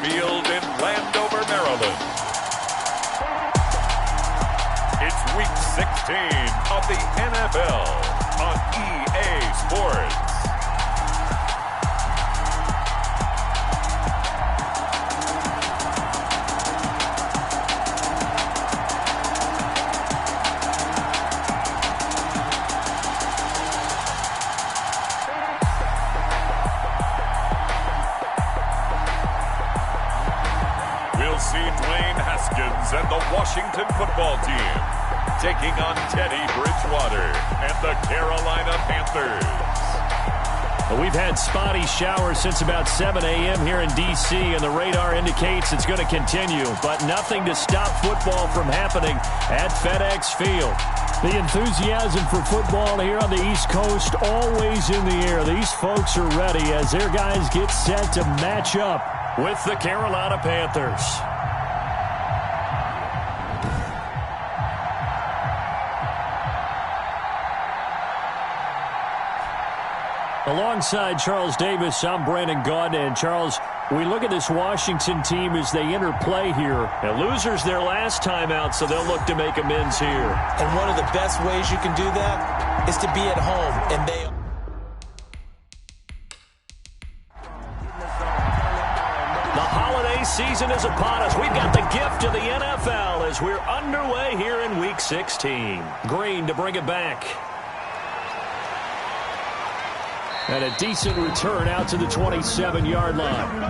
field in Landover, Maryland. It's Week 16 of the NFL on EA Sports. And the Washington football team taking on Teddy Bridgewater and the Carolina Panthers. Well, we've had spotty showers since about 7 a.m. here in D.C., and the radar indicates it's going to continue, but nothing to stop football from happening at FedEx Field. The enthusiasm for football here on the East Coast always in the air. These folks are ready as their guys get set to match up with the Carolina Panthers. Alongside Charles Davis, I'm Brandon Gaudin. And Charles, we look at this Washington team as they enter play here. And losers their last time out, so they'll look to make amends here. And one of the best ways you can do that is to be at home. And they... The holiday season is upon us. We've got the gift of the NFL as we're underway here in Week 16. Green to bring it back. And a decent return out to the 27-yard line.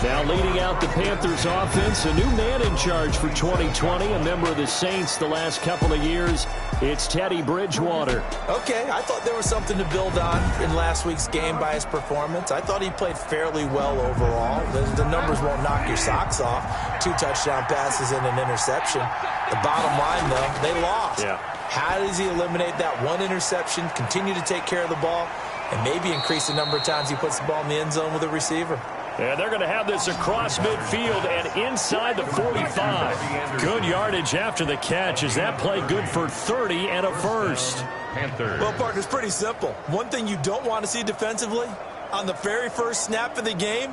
Now leading out the Panthers offense, a new man in charge for 2020, a member of the Saints the last couple of years. It's Teddy Bridgewater. Okay, I thought there was something to build on in last week's game by his performance. I thought he played fairly well overall. The numbers won't knock your socks off. 2 touchdown passes and an interception. The bottom line, though, they lost. Yeah. How does he eliminate that one interception, continue to take care of the ball, and maybe increase the number of times he puts the ball in the end zone with a receiver? And they're going to have this across midfield and inside the 45. Good yardage after the catch. Is that play good for 30 and a first? Panthers. Well, partner, it's pretty simple. One thing you don't want to see defensively, on the very first snap of the game,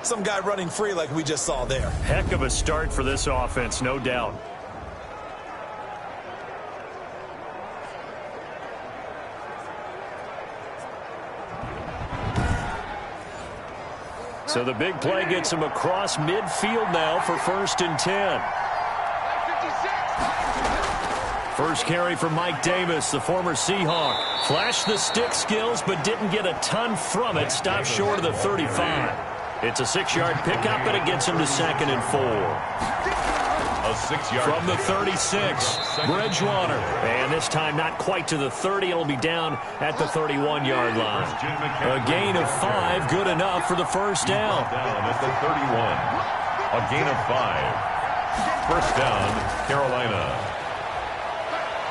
some guy running free like we just saw there. Heck of a start for this offense, no doubt. So the big play gets him across midfield now for 1st and 10. First carry for Mike Davis, the former Seahawk. Flashed the stick skills, but didn't get a ton from it. Stopped short of the 35. It's a 6-yard pickup, and it gets him to 2nd and 4. A 6-yard from the 36, Bridgewater. And this time not quite to the 30. It'll be down at the 31-yard line. A gain of 5, good enough for the first down. Down at the 31. A gain of 5. First down, Carolina.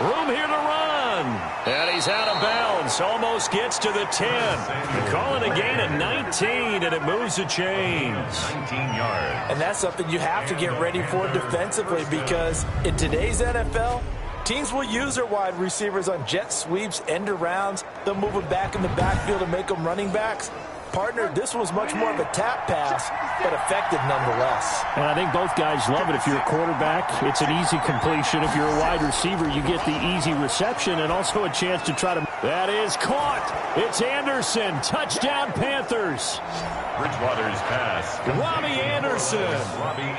Room here to run. And he's out of bounds. Almost gets to the 10. They call it a gain of 19, and it moves the chains. 19 yards. And that's something you have to get ready for defensively, because in today's NFL, teams will use their wide receivers on jet sweeps, end arounds. They'll move them back in the backfield and make them running backs. Partner, this was much more of a tap pass, but effective nonetheless. And I think both guys love it. If you're a quarterback, it's an easy completion. If you're a wide receiver, you get the easy reception and also a chance to try to... That is caught. It's Anderson. Touchdown, Panthers. Bridgewater's pass. Robbie Anderson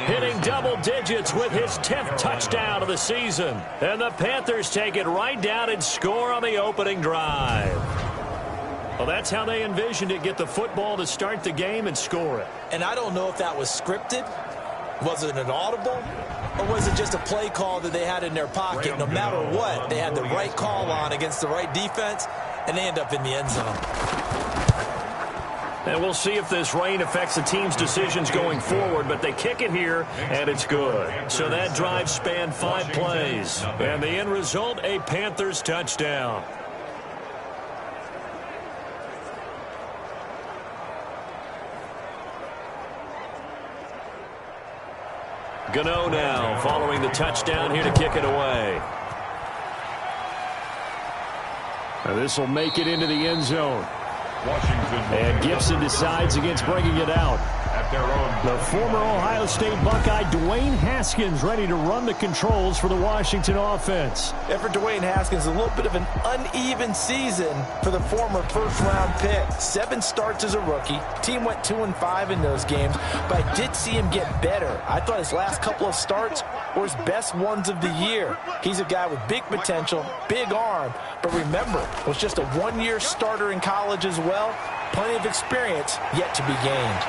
hitting double digits with his 10th touchdown of the season. And the Panthers take it right down and score on the opening drive. Well, that's how they envisioned it. Get the football to start the game and score it. And I don't know if that was scripted. Was it an audible? Or was it just a play call that they had in their pocket? No matter what, they had the right call on against the right defense, and they end up in the end zone. And we'll see if this rain affects the team's decisions going forward, but they kick it here, and it's good. So that drive spanned 5 plays. And the end result, a Panthers touchdown. Gano now following the touchdown here to kick it away. Now this will make it into the end zone. Washington And Gibson decides against bringing it out. The former Ohio State Buckeye, Dwayne Haskins, ready to run the controls for the Washington offense. And for Dwayne Haskins, a little bit of an uneven season for the former first-round pick. 7 starts as a rookie. Team went 2-5 in those games, but I did see him get better. I thought his last couple of starts were his best ones of the year. He's a guy with big potential, big arm, but remember, was just a one-year starter in college as well. Plenty of experience yet to be gained.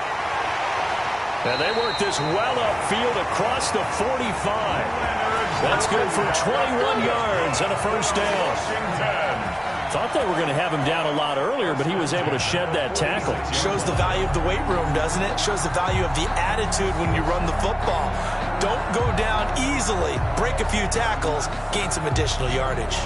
And they work this well upfield across the 45. That's good for 21 yards and a first down. Thought they were going to have him down a lot earlier, but he was able to shed that tackle. Shows the value of the weight room, doesn't it? Shows the value of the attitude when you run the football. Don't go down easily. Break a few tackles. Gain some additional yardage.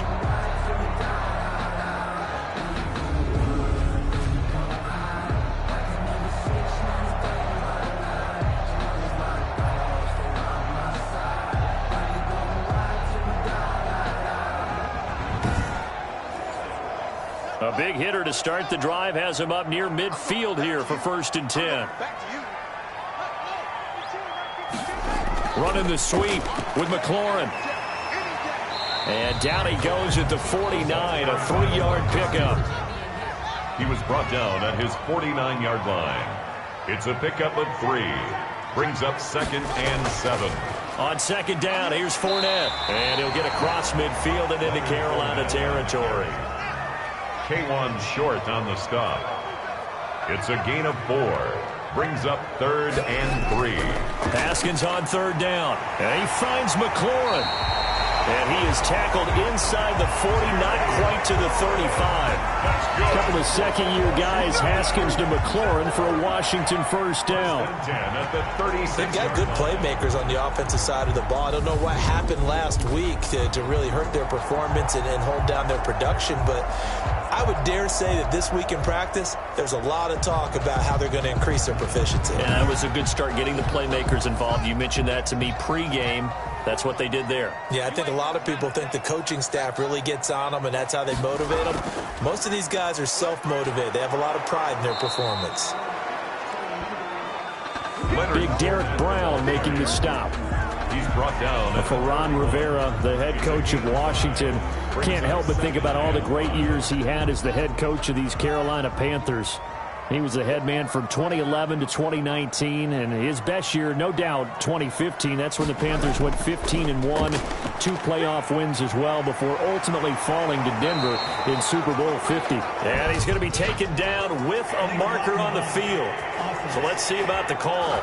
A big hitter to start the drive has him up near midfield here for 1st and 10. Running the sweep with McLaurin. And down he goes at the 49, a 3-yard pickup. He was brought down at his 49-yard line. It's a pickup of 3. Brings up 2nd and 7. On 2nd down, here's Fournette. And he'll get across midfield and into Carolina territory. K1 short on the stop. It's a gain of 4. Brings up 3rd and 3. Haskins on 3rd down. And he finds McLaurin. And he is tackled inside the 40, not quite to the 35. A couple of second-year guys, Haskins to McLaurin for a Washington first down. They've got good playmakers on the offensive side of the ball. I don't know what happened last week to really hurt their performance and hold down their production, but I would dare say that this week in practice, there's a lot of talk about how they're going to increase their proficiency. Yeah, that was a good start getting the playmakers involved. You mentioned that to me pregame. That's what they did there. Yeah, I think a lot of people think the coaching staff really gets on them, and that's how they motivate them. Most of these guys are self-motivated. They have a lot of pride in their performance. Big Derek Brown making the stop. He's brought down. For Ron Rivera, the head coach of Washington, can't help but think about all the great years he had as the head coach of these Carolina Panthers. He was the head man from 2011 to 2019, and his best year, no doubt, 2015. That's when the Panthers went 15-1, 2 playoff wins as well before ultimately falling to Denver in Super Bowl 50. And he's going to be taken down with a marker on the field. So let's see about the call.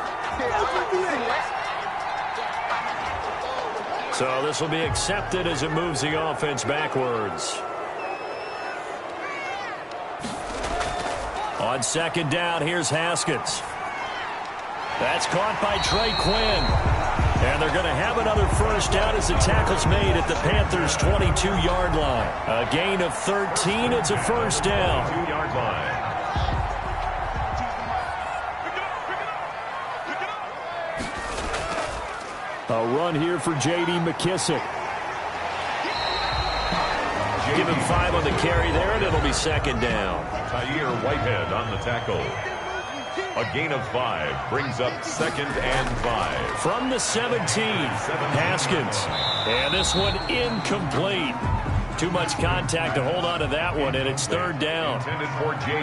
So this will be accepted as it moves the offense backwards. On 2nd down, here's Haskins. That's caught by Trey Quinn. And they're going to have another first down as the tackle's made at the Panthers' 22-yard line. A gain of 13. It's a first down. 2-yard line. A run here for J.D. McKissick. Give him 5 on the carry there, and it'll be 2nd down. Tyre Whitehead on the tackle. A gain of 5 brings up 2nd and 5. From the 17, Haskins. And this one incomplete. Too much contact to hold on to that one, and it's 3rd down.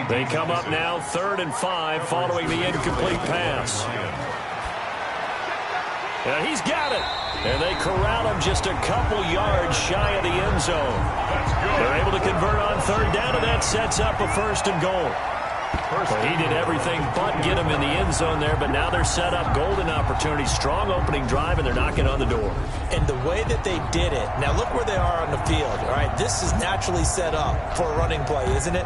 They come up now 3rd and 5 following the incomplete pass. And he's got it. And they corral him just a couple yards shy of the end zone. They're able to convert on 3rd down, and that sets up a 1st and goal. Well, he did everything but get him in the end zone there, but now they're set up golden opportunity. Strong opening drive, and they're knocking on the door. And the way that they did it, now look where they are on the field. All right, this is naturally set up for a running play, isn't it?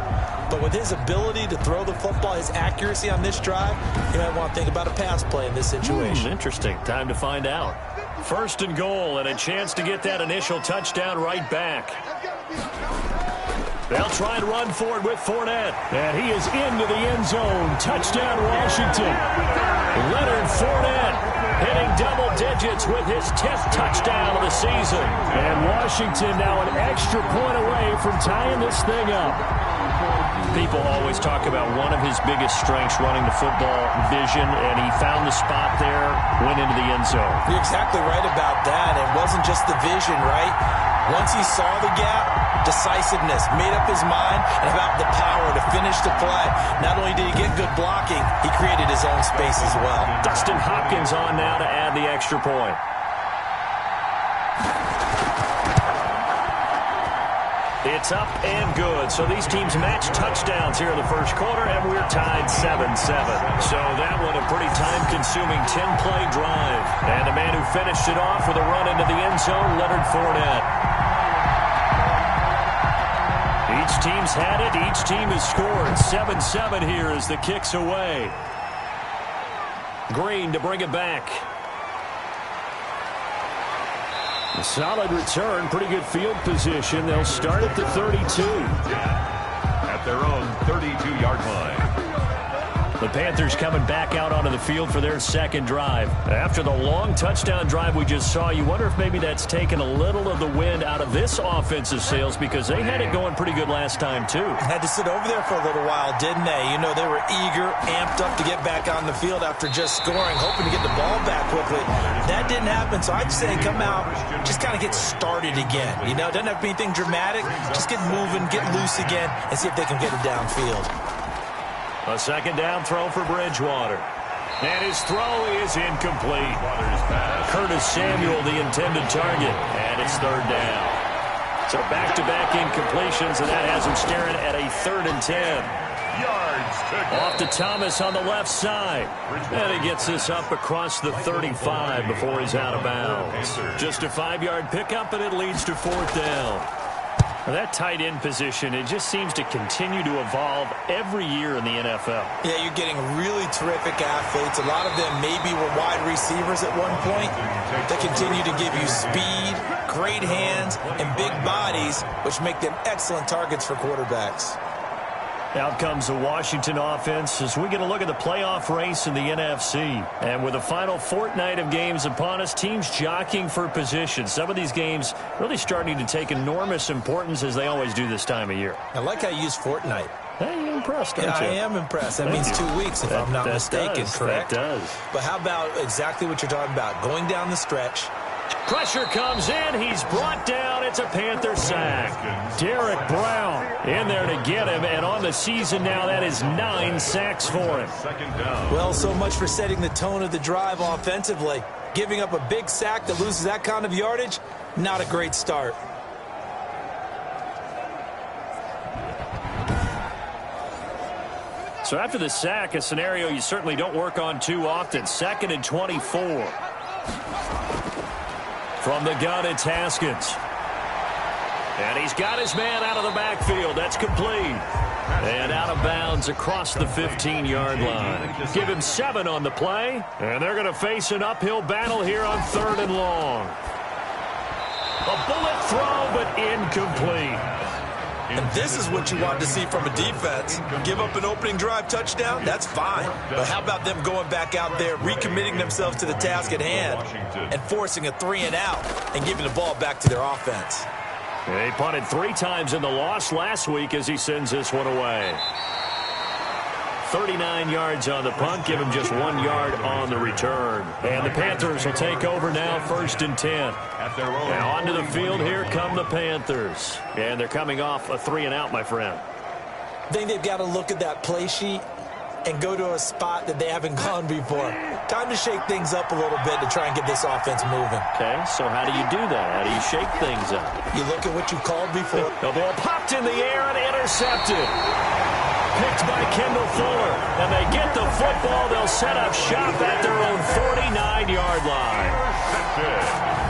But with his ability to throw the football, his accuracy on this drive, you might want to think about a pass play in this situation. Interesting. Time to find out. 1st and goal, and a chance to get that initial touchdown right back. They'll try and run forward with Fournette. And he is into the end zone. Touchdown, Washington. Leonard Fournette hitting double digits with his 10th touchdown of the season. And Washington now an extra point away from tying this thing up. People always talk about one of his biggest strengths running the football, vision, and he found the spot there, went into the end zone. You're exactly right about that. It wasn't just the vision, right? Once he saw the gap, decisiveness, made up his mind, and about the power to finish the play. Not only did he get good blocking, he created his own space as well. Dustin Hopkins on now to add the extra point. It's up and good. So these teams match touchdowns here in the first quarter, and we're tied 7-7. So that one a pretty time-consuming 10-play drive. And the man who finished it off with a run into the end zone, Leonard Fournette. Each team's had it. Each team has scored. 7-7 here as the kick's away. Green to bring it back. A solid return, pretty good field position. They'll start at the 32. At their own 32-yard line. The Panthers coming back out onto the field for their second drive. After the long touchdown drive we just saw, you wonder if maybe that's taken a little of the wind out of this offensive sails because they had it going pretty good last time, too. Had to sit over there for a little while, didn't they? You know, they were eager, amped up to get back on the field after just scoring, hoping to get the ball back quickly. That didn't happen, so I'd say come out, just kind of get started again. You know, it doesn't have to be anything dramatic. Just get moving, get loose again, and see if they can get it downfield. A second down throw for Bridgewater. And his throw is incomplete. Curtis Samuel, the intended target. And it's third down. So back-to-back incompletions, and that has him staring at a 3rd and 10. Off to Thomas on the left side. And he gets this up across the 35 before he's out of bounds. Just a 5-yard pickup, and it leads to 4th down. That tight end position, it just seems to continue to evolve every year in the NFL. Yeah, you're getting really terrific athletes. A lot of them maybe were wide receivers at one point. They continue to give you speed, great hands, and big bodies, which make them excellent targets for quarterbacks. Out comes the Washington offense as we get a look at the playoff race in the NFC. And with the final fortnight of games upon us, teams jockeying for position. Some of these games really starting to take enormous importance as they always do this time of year. I like how you use fortnight. Hey, you're impressed, aren't you? I am impressed. That Thank means you. 2 weeks, if I'm not mistaken, correct? That does. But how about exactly what you're talking about? Going down the stretch. Pressure comes in. He's brought down. It's a Panther sack. Derek Brown In there to get him, and on the season now, that is 9 sacks for him. Well, so much for setting the tone of the drive offensively. Giving up a big sack that loses that kind of yardage, not a great start. So after the sack, a scenario you certainly don't work on too often. 2nd and 24. From the gun, it's Haskins. And he's got his man out of the backfield. That's complete. And out of bounds across the 15-yard line. Give him 7 on the play. And they're going to face an uphill battle here on 3rd and long. A bullet throw, but incomplete. And this is what you want to see from a defense. Give up an opening drive touchdown, that's fine. But how about them going back out there, recommitting themselves to the task at hand, and forcing a 3-and-out and giving the ball back to their offense. He punted 3 times in the loss last week as he sends this one away. 39 yards on the punt, give him just 1 yard on the return. And the Panthers will take over now, 1st and 10. And onto the field, here come the Panthers. And they're coming off a 3-and-out, my friend. I think they've got to look at that play sheet and go to a spot that they haven't gone before. Time to shake things up a little bit to try and get this offense moving. Okay, so how do you do that? How do you shake things up? You look at what you called before. The ball popped in the air and intercepted. Picked by Kendall Fuller. And they get the football. They'll set up shop at their own 49-yard line.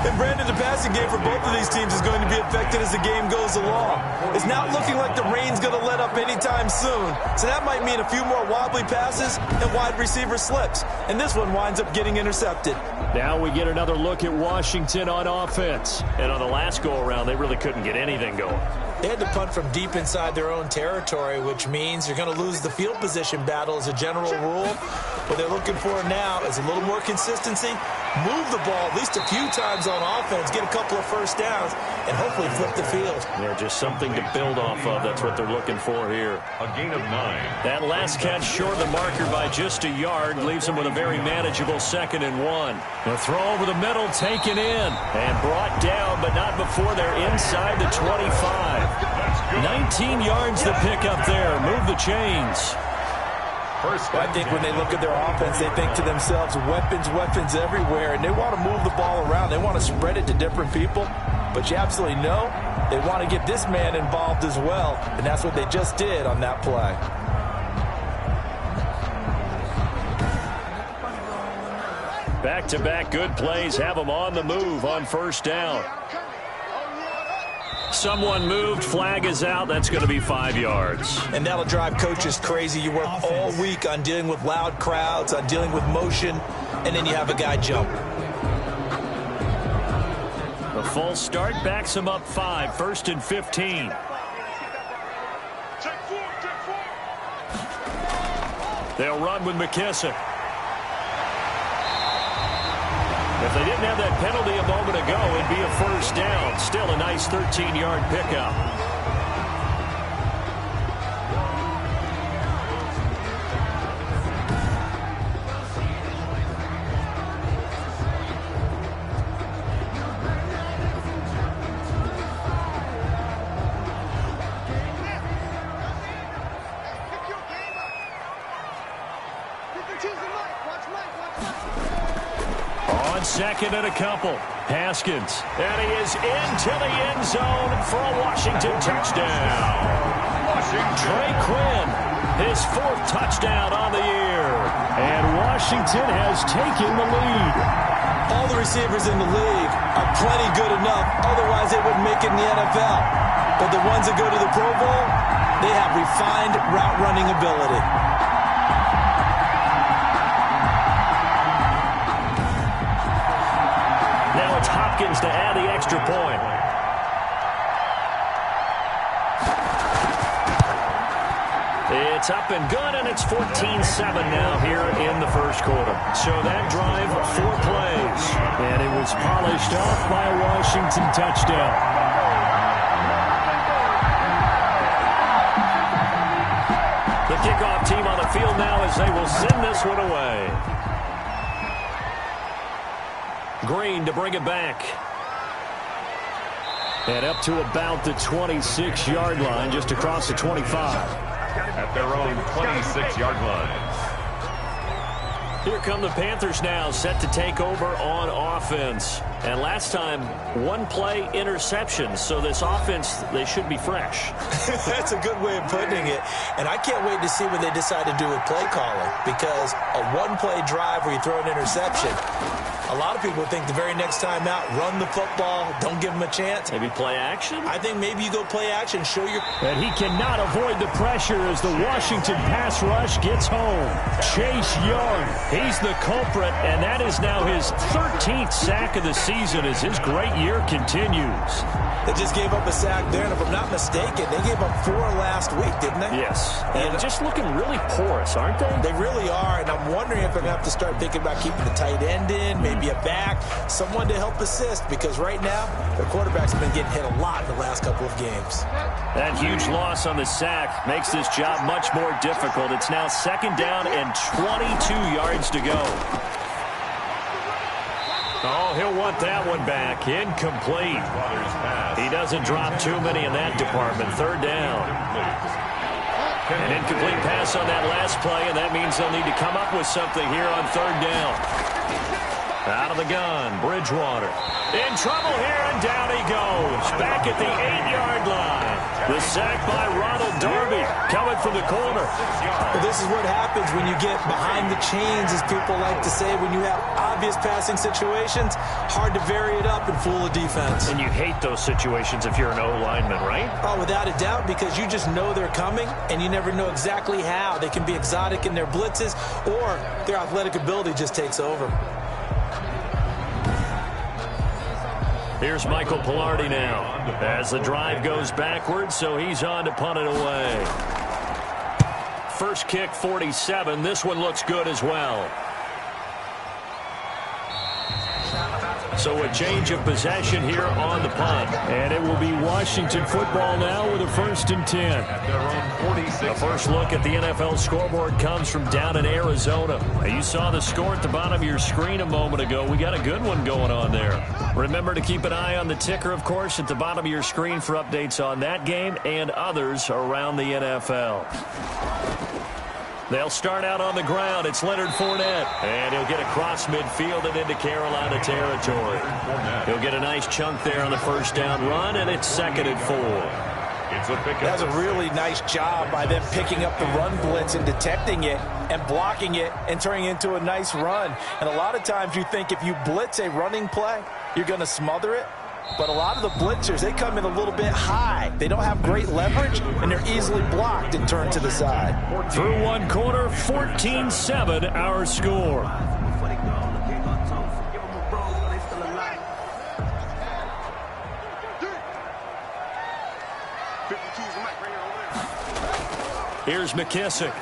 And Brandon, the passing game for both of these teams is going to be affected as the game goes along. It's not looking like the rain's going to let up anytime soon. So that might mean a few more wobbly passes and wide receiver slips. And this one winds up getting intercepted. Now we get another look at Washington on offense. And on the last go-around, they really couldn't get anything going. They had to punt from deep inside their own territory, which means you're going to lose the field position battle as a general rule. What they're looking for now is a little more consistency, move the ball at least a few times on offense, get a couple of first downs, and hopefully flip the field. Yeah, just something to build off of. That's what they're looking for here. A gain of 9. That last catch short of the marker by just a yard leaves them with a very manageable 2nd and 1. The throw over the middle taken in and brought down, but not before they're inside the 25. 19 yards to pick up there. Move the chains. I think when they look at their offense, they think to themselves, weapons, weapons everywhere, and they want to move the ball around. They want to spread it to different people, but you absolutely know they want to get this man involved as well, and that's what they just did on that play. Back-to-back good plays have them on the move on first down. Someone moved, flag is out. That's going to be 5 yards. And that'll drive coaches crazy. You work all week on dealing with loud crowds, on dealing with motion, and then you have a guy jump. The full start backs him up 5, 1st and 15. They'll run with McKissick. If they didn't have that penalty a moment ago, it'd be a first down. Still a nice 13-yard pickup. On 2nd and a couple. Haskins. And he is into the end zone for a Washington touchdown. Trey Quinn, his 4th touchdown on the year. And Washington has taken the lead. All the receivers in the league are plenty good enough. Otherwise, they wouldn't make it in the NFL. But the ones that go to the Pro Bowl, they have refined route running ability. Now it's Hopkins to add the extra point. It's up and good, and it's 14-7 now here in the first quarter. So that drive, 4 plays. And it was polished off by a Washington touchdown. The kickoff team on the field now as they will send this one away. Green to bring it back. And up to about the 26-yard line, just across the 25. At their own 26-yard line. Here come the Panthers now, set to take over on offense. And last time, 1-play interception. So this offense, they should be fresh. That's a good way of putting it. And I can't wait to see what they decide to do with play calling. Because a 1-play drive where you throw an interception, a lot of people think the very next time out, run the football, don't give them a chance. Maybe play action? I think maybe you go play action, show your... And he cannot avoid the pressure as the Washington pass rush gets home. Chase Young, he's the culprit, and that is now his 13th sack of the season as his great year continues. They just gave up a sack there, and if I'm not mistaken, they gave up 4 last week, didn't they? Yes. And just looking really porous, aren't they? They really are, and I'm wondering if they're going to have to start thinking about keeping the tight end in, maybe a back, someone to help assist, because right now, their quarterback's been getting hit a lot in the last couple of games. That huge loss on the sack makes this job much more difficult. It's now 2nd down and 22 yards to go. Oh, he'll want that one back. Incomplete. He doesn't drop too many in that department. 3rd down. An incomplete pass on that last play, and that means they'll need to come up with something here on 3rd down. Out of the gun, Bridgewater. In trouble here, and down he goes. Back at the 8-yard line. The sack by Ronald Darby coming from the corner. Well, this is what happens when you get behind the chains, as people like to say, when you have obvious passing situations. Hard to vary it up and fool a defense. And you hate those situations if you're an O-lineman, right? Oh, without a doubt, because you just know they're coming, and you never know exactly how. They can be exotic in their blitzes, or their athletic ability just takes over. Here's Michael Pilardi now as the drive goes backwards, so he's on to punt it away. First kick, 47. This one looks good as well. So a change of possession here on the punt. And it will be Washington football now with a 1st and 10. The first look at the NFL scoreboard comes from down in Arizona. You saw the score at the bottom of your screen a moment ago. We got a good one going on there. Remember to keep an eye on the ticker, of course, at the bottom of your screen for updates on that game and others around the NFL. They'll start out on the ground. It's Leonard Fournette. And he'll get across midfield and into Carolina territory. He'll get a nice chunk there on the first down run, and it's 2nd and 4. That's a really nice job by them picking up the run blitz and detecting it and blocking it and turning it into a nice run. And a lot of times you think if you blitz a running play, you're going to smother it. But a lot of the blitzers, they come in a little bit high. They don't have great leverage, and they're easily blocked and turned to the side. Through one quarter, 14-7 our score. Here's McKissick.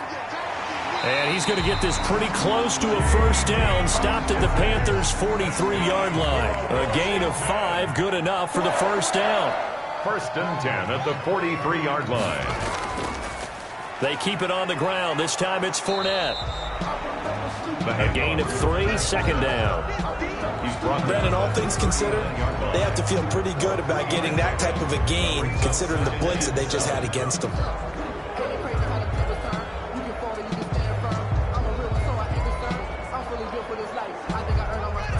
And he's going to get this pretty close to a first down. Stopped at the Panthers' 43-yard line. A gain of 5, good enough for the first down. 1st and 10 at the 43-yard line. They keep it on the ground. This time it's Fournette. A gain of 3, 2nd down. Brandon, all things considered, they have to feel pretty good about getting that type of a gain, considering the blitz that they just had against them.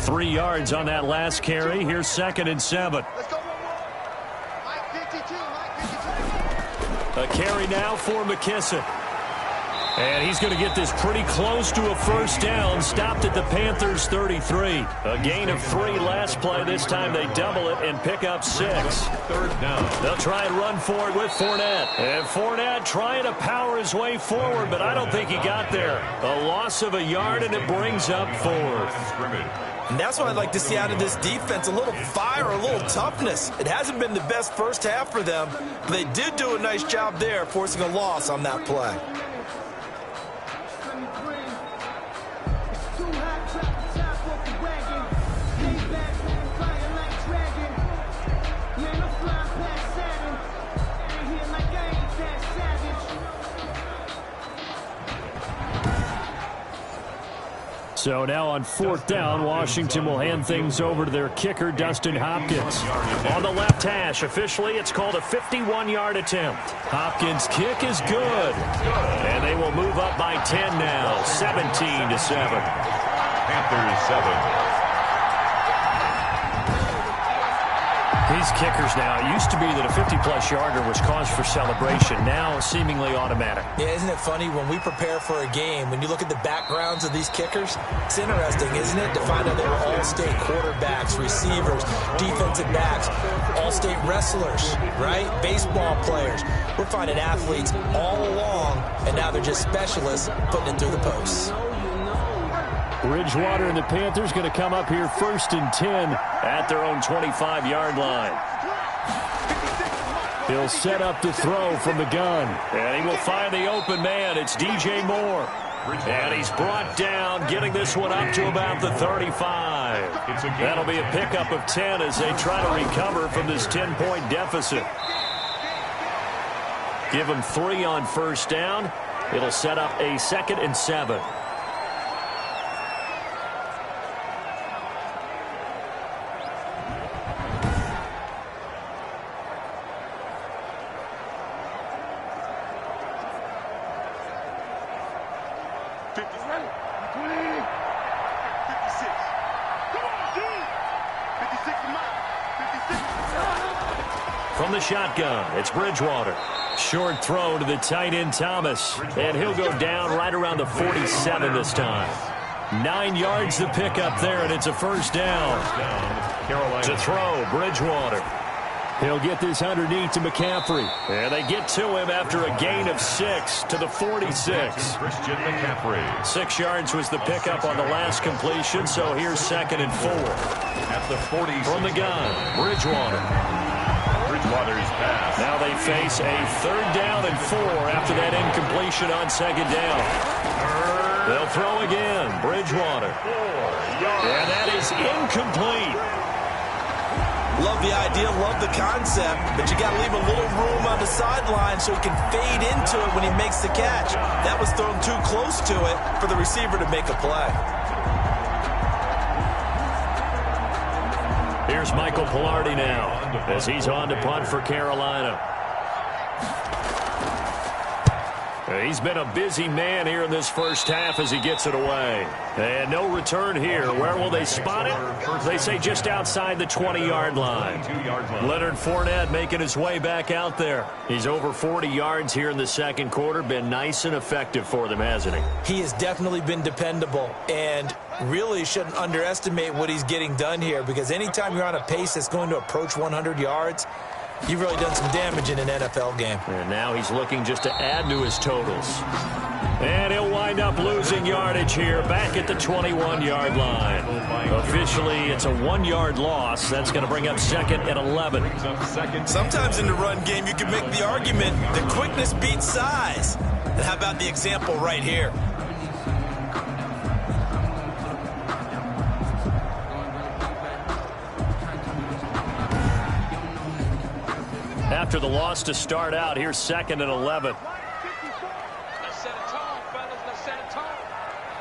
3 yards on that last carry. Here's 2nd and 7. A carry now for McKissick. And he's going to get this pretty close to a first down. Stopped at the Panthers' 33. A gain of 3 last play. This time they double it and pick up 6. 3rd down. They'll try and run for it with Fournette. And Fournette trying to power his way forward, but I don't think he got there. A loss of a yard, and it brings up 4th. And that's what I'd like to see out of this defense, a little fire, a little toughness. It hasn't been the best first half for them, but they did do a nice job there, forcing a loss on that play. So now on 4th down, Washington will hand things over to their kicker, Dustin Hopkins. On the left hash, officially it's called a 51-yard attempt. Hopkins' kick is good. And they will move up by 10 now, 17-7. Panthers 7. These kickers now, it used to be that a 50-plus yarder was cause for celebration. Now seemingly automatic. Yeah, isn't it funny when we prepare for a game, when you look at the backgrounds of these kickers, it's interesting, isn't it, to find out they were all-state quarterbacks, receivers, defensive backs, all-state wrestlers, right? Baseball players. We're finding athletes all along, and now they're just specialists putting it through the posts. Bridgewater and the Panthers going to come up here 1st and 10 at their own 25-yard line. He'll set up to throw from the gun. And he will find the open man. It's DJ Moore. And he's brought down, getting this one up to about the 35. That'll be a pickup of 10 as they try to recover from this 10-point deficit. Give them 3 on first down. It'll set up a 2nd and 7. From the shotgun, it's Bridgewater. Short throw to the tight end, Thomas. And he'll go down right around the 47 this time. 9 yards to pick up there, and it's a first down. To throw, Bridgewater. He'll get this underneath to McCaffrey. And they get to him after a gain of 6 to the 46. Christian McCaffrey. 6 yards was the pickup on the last completion, so here's 2nd and 4. At the 40 From the gun, Bridgewater. Bridgewater's pass. Now they face a 3rd down and 4 after that incompletion on 2nd down. They'll throw again, Bridgewater. And that is incomplete. Love the idea, love the concept, but you got to leave a little room on the sideline so he can fade into it when he makes the catch. That was thrown too close to it for the receiver to make a play. Here's Michael Pilardi now as he's on to punt for Carolina. He's been a busy man here in this first half as he gets it away. And no return here. Where will they spot it? They say just outside the 20-yard line. Leonard Fournette making his way back out there. He's over 40 yards here in the second quarter. Been nice and effective for them, hasn't he? He has definitely been dependable and really shouldn't underestimate what he's getting done here, because anytime you're on a pace that's going to approach 100 yards, you've really done some damage in an NFL game. And now he's looking just to add to his totals. And he'll wind up losing yardage here back at the 21-yard line. Officially, it's a 1-yard loss. That's going to bring up 2nd and 11. Sometimes in the run game, you can make the argument that quickness beats size. And how about the example right here? After the loss to start out, here's 2nd and 11. Let's set a tone, fellas. Let's set a tone.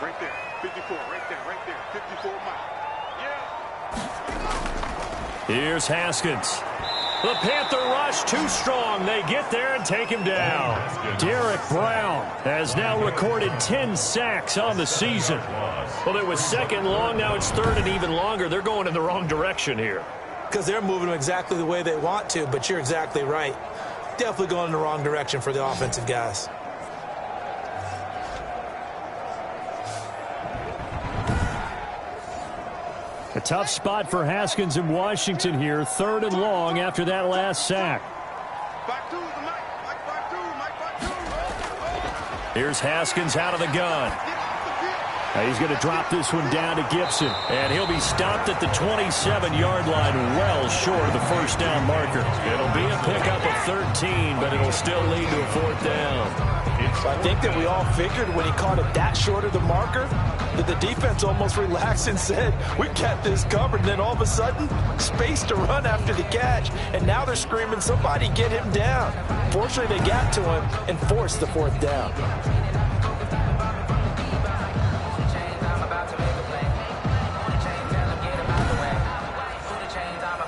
Right there, 54. Right there, 54 mile. Yeah. Here's Haskins. The Panther rush too strong. They get there and take him down. Derek Brown has now recorded 10 sacks on the season. Well, it was 2nd long. Now it's 3rd and even longer. They're going in the wrong direction here. Because they're moving them exactly the way they want to, but you're exactly right. Definitely going in the wrong direction for the offensive guys. A tough spot for Haskins in Washington here. 3rd and long after that last sack. Here's Haskins out of the gun. He's going to drop this one down to Gibson. And he'll be stopped at the 27-yard line, well short of the first down marker. It'll be a pickup of 13, but it'll still lead to a 4th down. So I think that we all figured when he caught it that short of the marker that the defense almost relaxed and said, we got this covered. And then all of a sudden, space to run after the catch. And now they're screaming, somebody get him down. Fortunately, they got to him and forced the 4th down.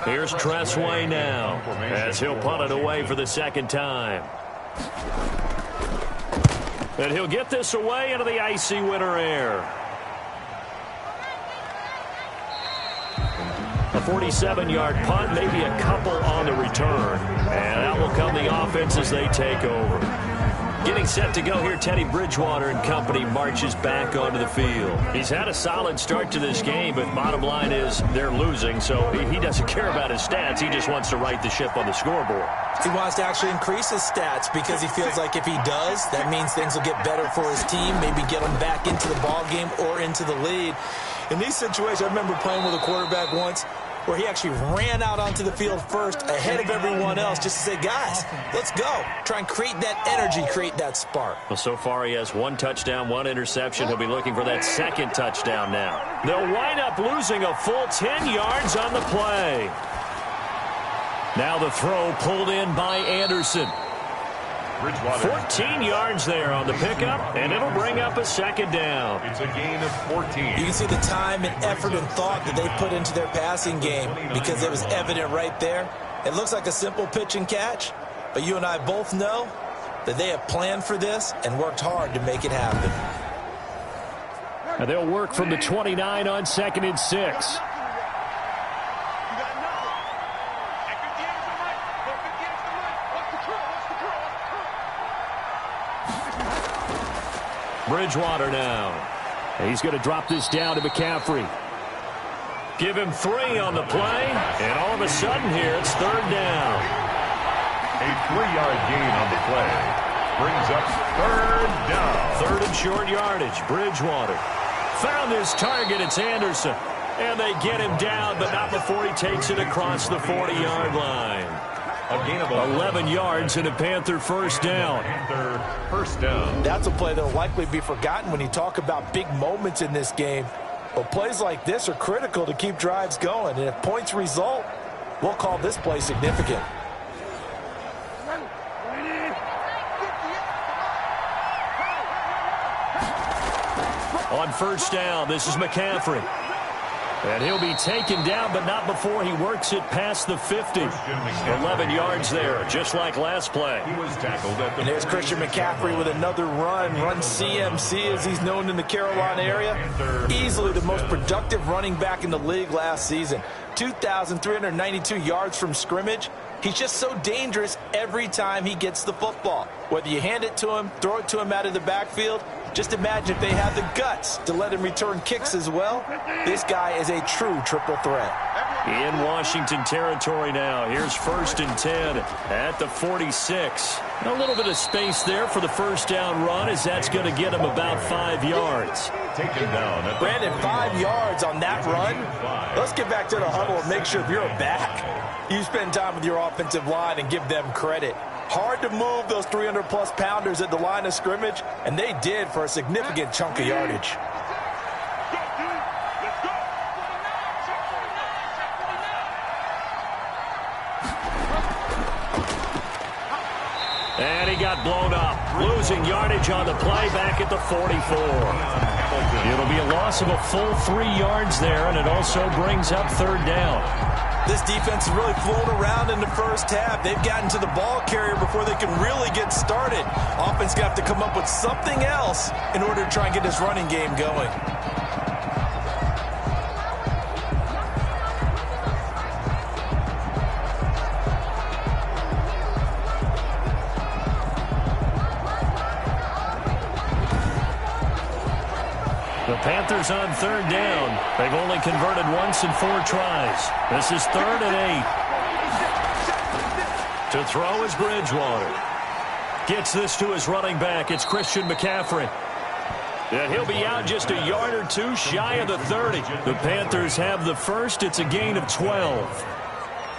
Here's Tressway now as he'll punt it away for the 2nd time. And he'll get this away into the icy winter air. A 47-yard punt, maybe a couple on the return. And out will come the offense as they take over. Getting set to go here, Teddy Bridgewater and company marches back onto the field. He's had a solid start to this game, but bottom line is they're losing, so he doesn't care about his stats. He just wants to right the ship on the scoreboard. He wants to actually increase his stats because he feels like if he does, that means things will get better for his team, maybe get him back into the ball game or into the lead. In these situations, I remember playing with a quarterback once where he actually ran out onto the field first ahead of everyone else just to say, guys, let's go. Try and create that energy, create that spark. Well, so far he has 1 touchdown, 1 interception. He'll be looking for that 2nd touchdown now. They'll wind up losing a full 10 yards on the play. Now the throw pulled in by Anderson. 14 yards there on the pickup, and it'll bring up a 2nd down. It's a gain of 14. You can see the time and effort and thought that they put into their passing game because it was evident right there. It looks like a simple pitch and catch, but you and I both know that they have planned for this and worked hard to make it happen. And they'll work from the 29 on 2nd and 6. Bridgewater now. He's going to drop this down to McCaffrey. Give him 3 on the play, and all of a sudden here it's 3rd down. 3-yard gain on the play. Brings up third down. Third and short yardage. Bridgewater found his target. It's Anderson. And they get him down, but not before he takes it across the 40-yard line. A gain of 11 yards and a Panther first down. Panther first down. That's a play that will likely be forgotten when you talk about big moments in this game. But plays like this are critical to keep drives going. And if points result, we'll call this play significant. On first down, this is McCaffrey. And he'll be taken down, but not before he works it past the 50. 11 yards there, just like last play. He was tackled at the... And there's Christian McCaffrey with another run CMC as he's known in the Carolina area. Easily the most productive running back in the league last season. 2,392 yards from scrimmage. He's just so dangerous every time he gets the football. Whether you hand it to him, throw it to him out of the backfield, just imagine if they have the guts to let him return kicks as well. This guy is a true triple threat. In Washington territory now. Here's first and 10 at the 46. A little bit of space there for the first down run, as that's going to get him about 5 yards. Taken down. Brandon, 5 yards on that run. Let's get back to the huddle and make sure if you're a back, you spend time with your offensive line and give them credit. Hard to move those 300-plus pounders at the line of scrimmage, and they did for a significant chunk of yardage. And he got blown up, losing yardage on the play back at the 44. It'll be a loss of a full 3 yards there, and it also brings up third down. This defense has really flown around in the first half. They've gotten to the ball carrier before they can really get started. Offense got to come up with something else in order to try and get this running game going. The Panthers on third down. They've only converted once in 4 tries. This is 3rd and 8. To throw is Bridgewater. Gets this to his running back. It's Christian McCaffrey. And he'll be out just a yard or two shy of the 30. The Panthers have the first. It's a gain of 12.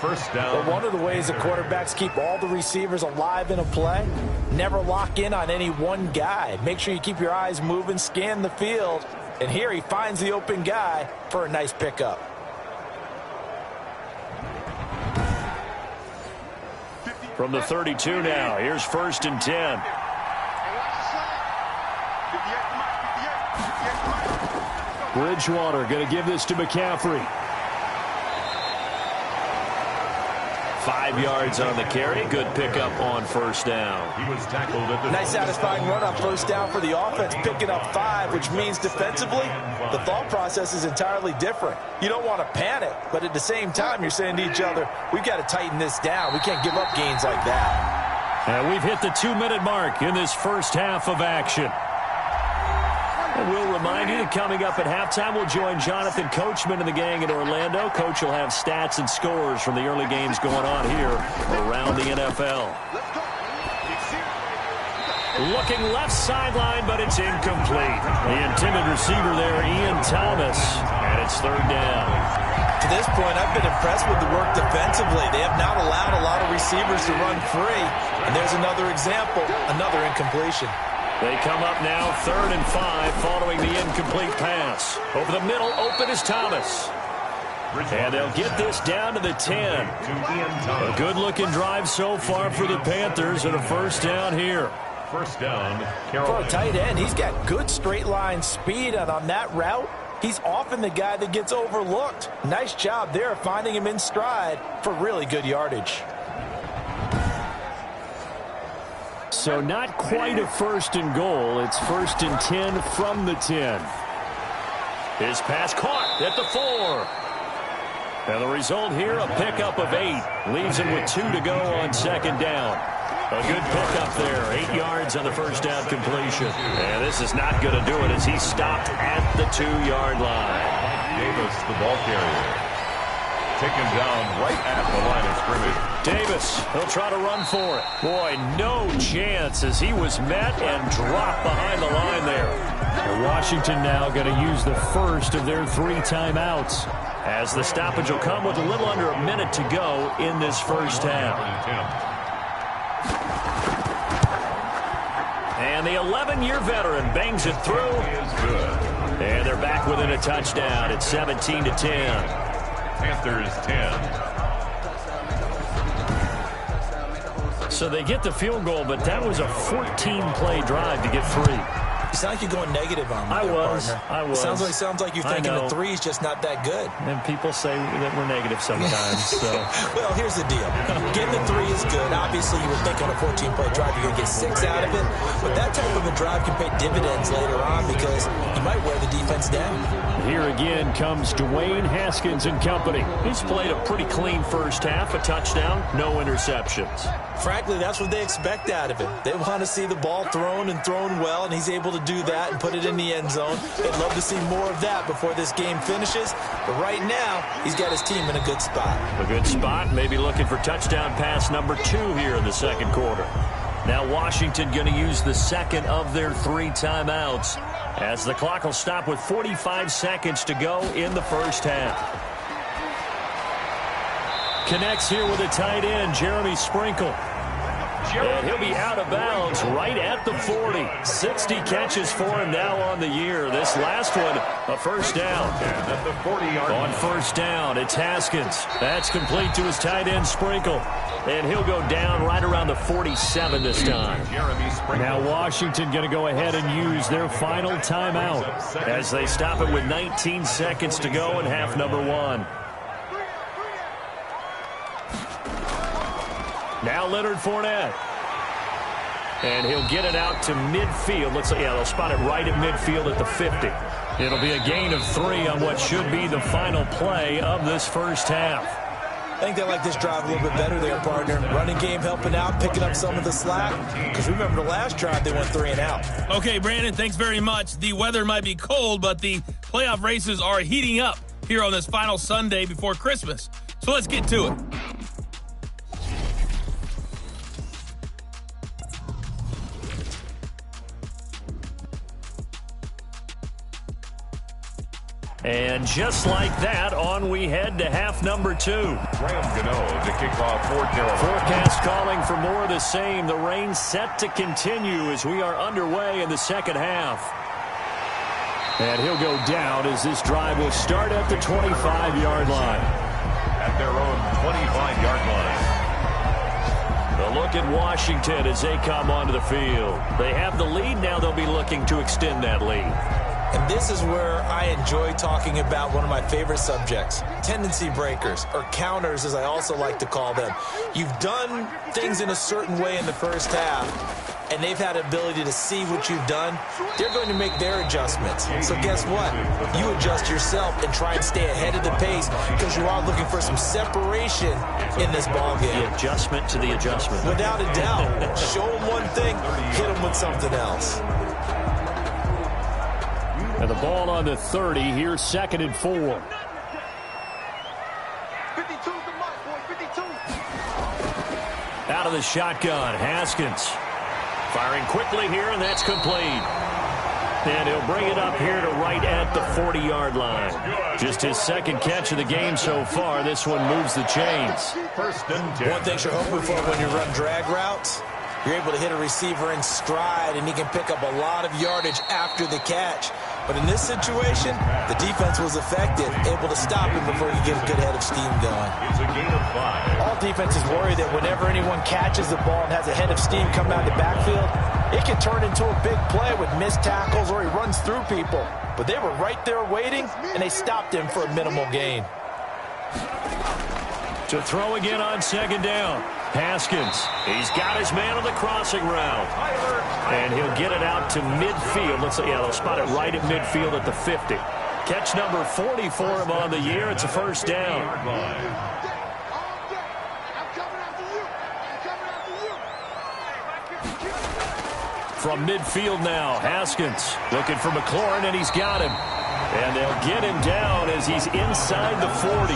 First down. Well, one of the ways the quarterbacks keep all the receivers alive in a play, never lock in on any one guy. Make sure you keep your eyes moving, scan the field. And here he finds the open guy for a nice pickup. From the 32 now, here's first and 10. Bridgewater going to give this to McCaffrey. 5 yards on the carry. Good pickup on first down. He was tackled at the... Nice satisfying run on first down for the offense, picking up 5, which means defensively, the thought process is entirely different. You don't want to panic, but at the same time, you're saying to each other, we've got to tighten this down. We can't give up gains like that. And we've hit the 2-minute mark in this first half of action. And we'll remind you that coming up at halftime, we'll join Jonathan Coachman and the gang in Orlando. Coach will have stats and scores from the early games going on here around the NFL. Looking left sideline, but it's incomplete. The intended receiver there, Ian Thomas, and it's third down. To this point, I've been impressed with the work defensively. They have not allowed a lot of receivers to run free. And there's another example, another incompletion. They come up now 3rd and 5 following the incomplete pass. Over the middle, open is Thomas. And they'll get this down to the 10. A good-looking drive so far for the Panthers and a first down here. First down, For a tight end, he's got good straight-line speed, and on that route, he's often the guy that gets overlooked. Nice job there finding him in stride for really good yardage. So not quite a first and goal. It's first and 10 from the 10. His pass caught at the 4. And the result here, a pickup of 8. Leaves him with 2 to go on second down. A good pickup there. 8 yards on the first down completion. And this is not going to do it as he's stopped at the 2-yard line. Davis, the ball carrier. taken down right at the line of scrimmage. Davis, he'll try to run for it. Boy, no chance as he was met and dropped behind the line there. And Washington now going to use the first of their 3 timeouts. As the stoppage will come with a little under a minute to go in this first half. And the 11-year veteran bangs it through. And they're back within a touchdown at 17-10. Panthers 10. So they get the field goal, but that was a 14-play drive to get 3. You sound like you're going negative on me. I was. Sounds like you're thinking the 3 is just not that good. And people say that we're negative sometimes. So. Well, here's the deal. Getting the 3 is good. Obviously, you would think on a 14-play drive you're going to get 6 out of it. But that type of a drive can pay dividends later on because you might wear the defense down. Here again comes Dwayne Haskins and company. He's played a pretty clean first half, a touchdown, no interceptions. Frankly, that's what they expect out of him. They want to see the ball thrown and thrown well, and he's able to do that and put it in the end zone. They'd love to see more of that before this game finishes. But right now, he's got his team in a good spot. A good spot, maybe looking for touchdown pass number 2 here in the second quarter. Now Washington going to use the second of their 3 timeouts as the clock will stop with 45 seconds to go in the first half. Connects here with a tight end, Jeremy Sprinkle. And he'll be out of bounds right at the 40. 60 catches for him now on the year. This last one, a first down. And at the 40-yard On first down, it's Haskins. That's complete to his tight end, Sprinkle. And he'll go down right around the 47 this time. Now Washington going to go ahead and use their final timeout as they stop it with 19 seconds to go in half number 1. Now Leonard Fournette. And he'll get it out to midfield. Looks like, they'll spot it right at midfield at the 50. It'll be a gain of 3 on what should be the final play of this first half. I think they like this drive a little bit better there, partner. Running game helping out, picking up some of the slack. Because remember the last drive, they went 3 and out. Okay, Brandon, thanks very much. The weather might be cold, but the playoff races are heating up here on this final Sunday before Christmas. So let's get to it. And just like that, on we head to half number 2. Graham Gano to kick off for Carolina. Forecast calling for more of the same. The rain set to continue as we are underway in the second half. And he'll go down as this drive will start at the 25-yard line. At their own 25-yard line. A look at Washington as they come onto the field. They have the lead. Now they'll be looking to extend that lead. And this is where I enjoy talking about one of my favorite subjects, tendency breakers, or counters as I also like to call them. You've done things in a certain way in the first half, and they've had the ability to see what you've done. They're going to make their adjustments. So guess what? You adjust yourself and try and stay ahead of the pace because you are looking for some separation in this ballgame. The adjustment to the adjustment. Without a doubt. Show them one thing, hit them with something else. And the ball on the 30 here, 2nd and 4. 52's the mark, boy. 52. Out of the shotgun, Haskins. Firing quickly here, and that's complete. And he'll bring it up here to right at the 40-yard line. Just his second catch of the game so far. This one moves the chains. First and 10. One thing you're hoping for when you run drag routes, you're able to hit a receiver in stride, and he can pick up a lot of yardage after the catch. But in this situation, the defense was effective, able to stop him before he get a good head of steam going. It's a gain of 5. All defenses worry that whenever anyone catches the ball and has a head of steam come out the backfield, it can turn into a big play with missed tackles or he runs through people. But they were right there waiting, and they stopped him for a minimal gain. To throw again on 2nd down. Haskins, he's got his man on the crossing route. And he'll get it out to midfield. Looks like, they'll spot it right at midfield at the 50. Catch number 40 for him on the year. It's a first down. From midfield now, Haskins looking for McLaurin, and he's got him. And they'll get him down as he's inside the 40.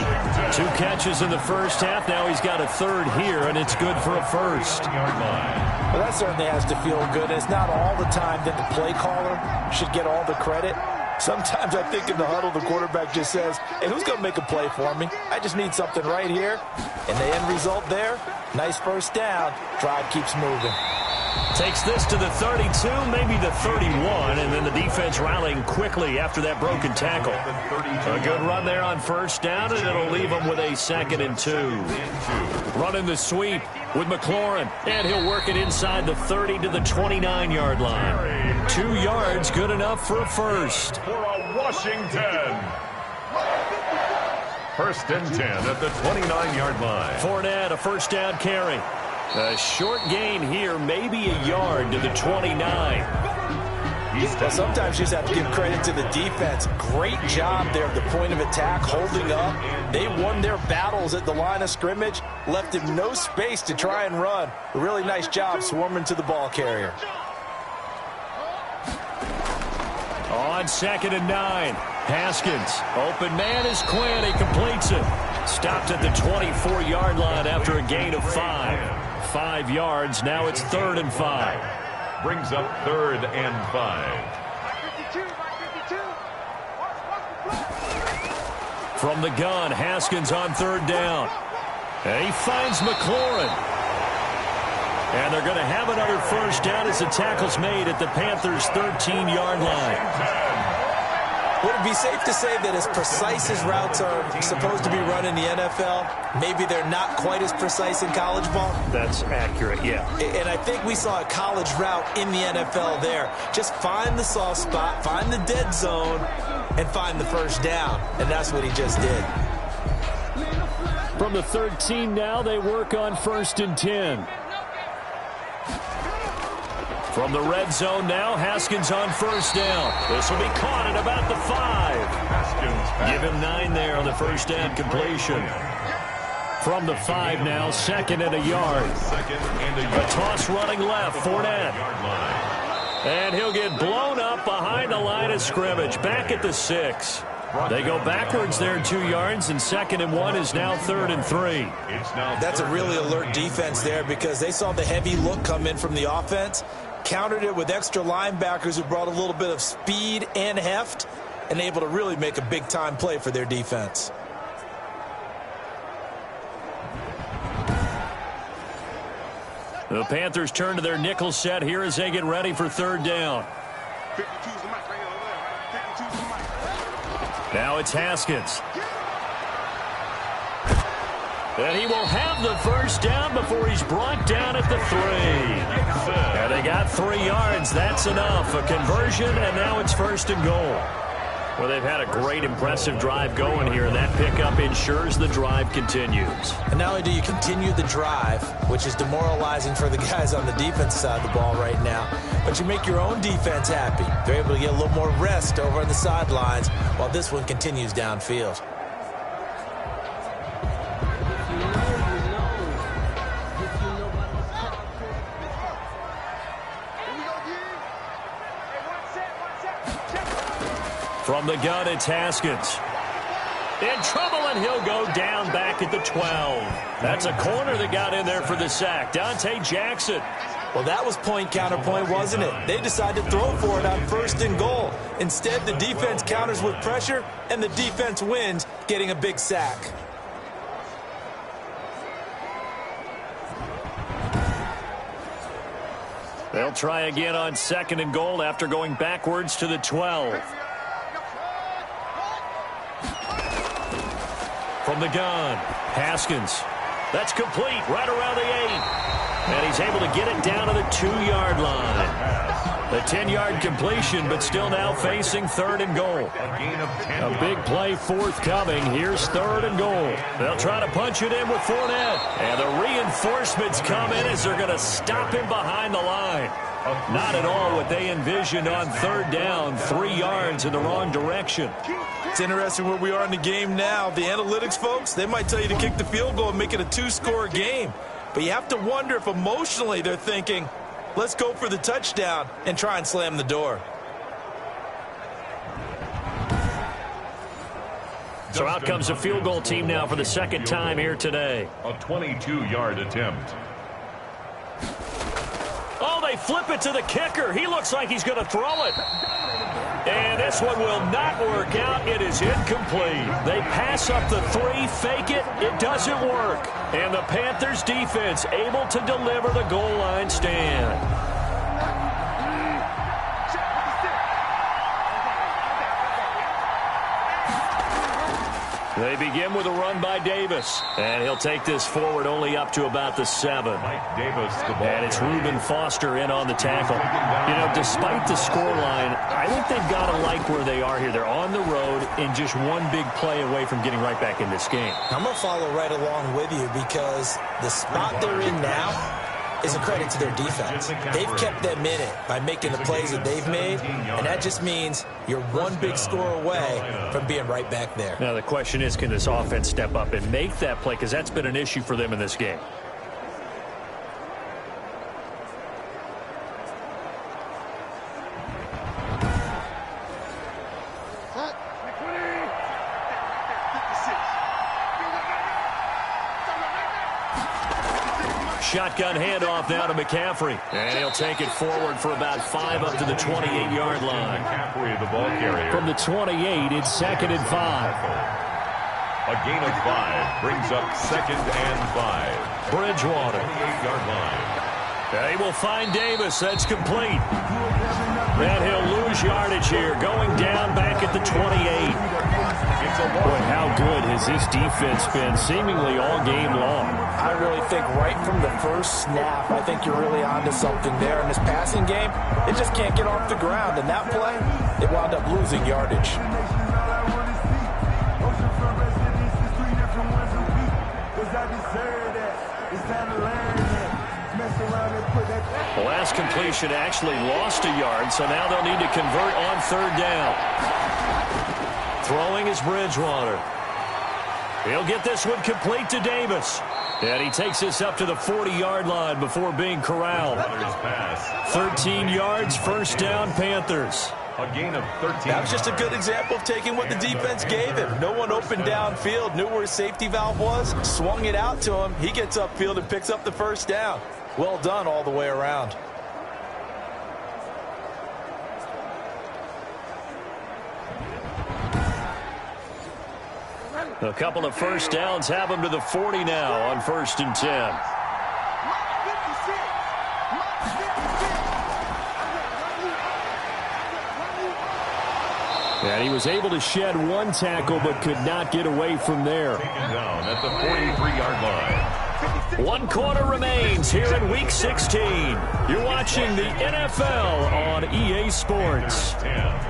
2 catches in the first half. Now he's got a third here, and it's good for a first. Well, that certainly has to feel good. It's not all the time that the play caller should get all the credit. Sometimes I think in the huddle, the quarterback just says, hey, who's going to make a play for me? I just need something right here. And the end result there, nice first down. Drive keeps moving. Takes this to the 32, maybe the 31, and then the defense rallying quickly after that broken tackle. A good run there on first down, and it'll leave them with a 2nd and 2. Running the sweep with McLaurin, and he'll work it inside the 30 to the 29-yard line. 2 yards, good enough for a first. For a Washington. 1st and 10 at the 29-yard line. Fournette, a first down carry. A short gain here, maybe a yard to the 29. Well, sometimes you just have to give credit to the defense. Great job there at the point of attack, holding up. They won their battles at the line of scrimmage, left him no space to try and run. A really nice job swarming to the ball carrier. On 2nd and 9, Haskins. Open man is Quinn. He completes it. Stopped at the 24-yard line after a gain of 5. 5 yards. Now it's 3rd and 5. Brings up 3rd and 5. From the gun, Haskins on 3rd down. And he finds McLaurin. And they're going to have another first down as the tackle's made at the Panthers' 13-yard line. Would it be safe to say that as precise as routes are supposed to be run in the NFL, maybe they're not quite as precise in college ball? That's accurate, yeah. And I think we saw a college route in the NFL there. Just find the soft spot, find the dead zone, and find the first down. And that's what he just did. From the 13 now, they work on 1st and 10. From the red zone now, Haskins on first down. This will be caught at about the 5. Give him 9 there on the first down completion. From the 5 now, 2nd and a yard. A toss running left, Fournette. And he'll get blown up behind the line of scrimmage, back at the 6. They go backwards there 2 yards, and 2nd and 1 is now 3rd and 3. That's a really alert defense there because they saw the heavy look come in from the offense, countered it with extra linebackers who brought a little bit of speed and heft, and able to really make a big-time play for their defense. The Panthers turn to their nickel set here as they get ready for 3rd down. Now it's Haskins. And he will have the first down before he's brought down at the 3. And they got 3 yards. That's enough. A conversion, and now it's 1st and goal. Well, they've had a great, impressive drive going here, and that pickup ensures the drive continues. And not only do you continue the drive, which is demoralizing for the guys on the defense side of the ball right now, but you make your own defense happy. They're able to get a little more rest over on the sidelines while this one continues downfield. From the gun, it's Haskins. In trouble, and he'll go down back at the 12. That's a corner that got in there for the sack. Dante Jackson. Well, that was point counterpoint, wasn't it? They decided to throw for it on 1st and goal. Instead, the defense counters with pressure, and the defense wins, getting a big sack. They'll try again on 2nd and goal after going backwards to the 12. From the gun, Haskins. That's complete right around the 8. And he's able to get it down to the 2-yard line. The 10-yard completion, but still now facing 3rd and goal. A big play forthcoming. Here's 3rd and goal. They'll try to punch it in with Fournette. And the reinforcements come in as they're going to stop him behind the line. Not at all what they envisioned on 3rd down. 3 yards in the wrong direction. It's interesting where we are in the game now. The analytics folks, they might tell you to kick the field goal and make it a 2-score game. But you have to wonder if emotionally they're thinking, let's go for the touchdown and try and slam the door. So out comes a field goal team now for the second time here today. A 22-yard attempt. Oh, they flip it to the kicker. He looks like he's going to throw it. And this one will not work out. It is incomplete. They pass up the 3, fake it. It doesn't work. And the Panthers defense able to deliver the goal line stand. They begin with a run by Davis. And he'll take this forward only up to about the 7. Mike Davis, the ball. And it's Reuben Foster in on the tackle. You know, despite the scoreline, I think they've got to like where they are here. They're on the road and just one big play away from getting right back in this game. I'm going to follow right along with you because the spot they're in now is a credit to their defense. They've kept them in it by making the plays that they've made, and that just means you're one big score away from being right back there. Now the question is, can this offense step up and make that play? Because that's been an issue for them in this game. Shotgun handoff now to McCaffrey. And he'll take it forward for about 5 up to the 28-yard line. McCaffrey, the ball carrier. From the 28, it's 2nd and 5. A gain of 5 brings up 2nd and 5. Bridgewater. 28-yard line. They will find Davis. That's complete. And he'll lose yardage here. Going down back at the 28. Boy, how good has this defense been seemingly all game long? I really think right from the first snap, I think you're really onto something there. In this passing game, it just can't get off the ground. And that play, it wound up losing yardage. The last completion actually lost a yard, so now they'll need to convert on 3rd down. Throwing is Bridgewater. He'll get this one complete to Davis. And he takes this up to the 40-yard line before being corralled. 13 yards, 1st down, Panthers. A gain of 13. That was just a good example of taking what the defense gave him. No one opened downfield, knew where his safety valve was, swung it out to him. He gets upfield and picks up the 1st down. Well done all the way around. A couple of 1st downs have him to the 40 now on 1st and 10. And he was able to shed 1 tackle but could not get away from there. Taken down at the 43-yard line. 1 quarter remains here in Week 16. You're watching the NFL on EA Sports. 10.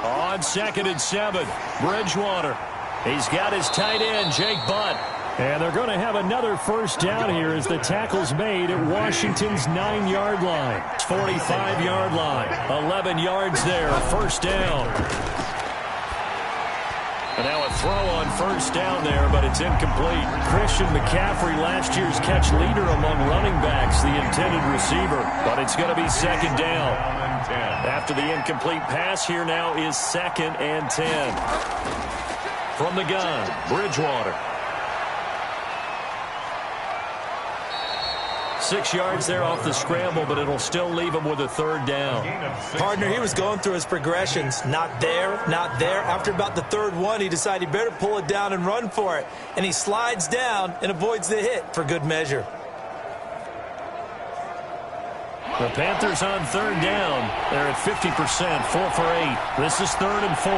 On 2nd and 7, Bridgewater. He's got his tight end, Jake Butt. And they're going to have another 1st down here as the tackle's made at Washington's 9-yard line. 45-yard line. 11 yards there, 1st down. And now a throw on 1st down there, but it's incomplete. Christian McCaffrey, last year's catch leader among running backs, the intended receiver. But it's going to be 2nd down. After the incomplete pass, here now is 2nd and 10. From the gun, Bridgewater. 6 yards there off the scramble, but it'll still leave him with a 3rd down. Partner, he was going through his progressions. Not there, not there. After about the 3rd one, he decided he better pull it down and run for it. And he slides down and avoids the hit for good measure. The Panthers on 3rd down. They're at 50%, 4 for 8. This is 3rd and 4.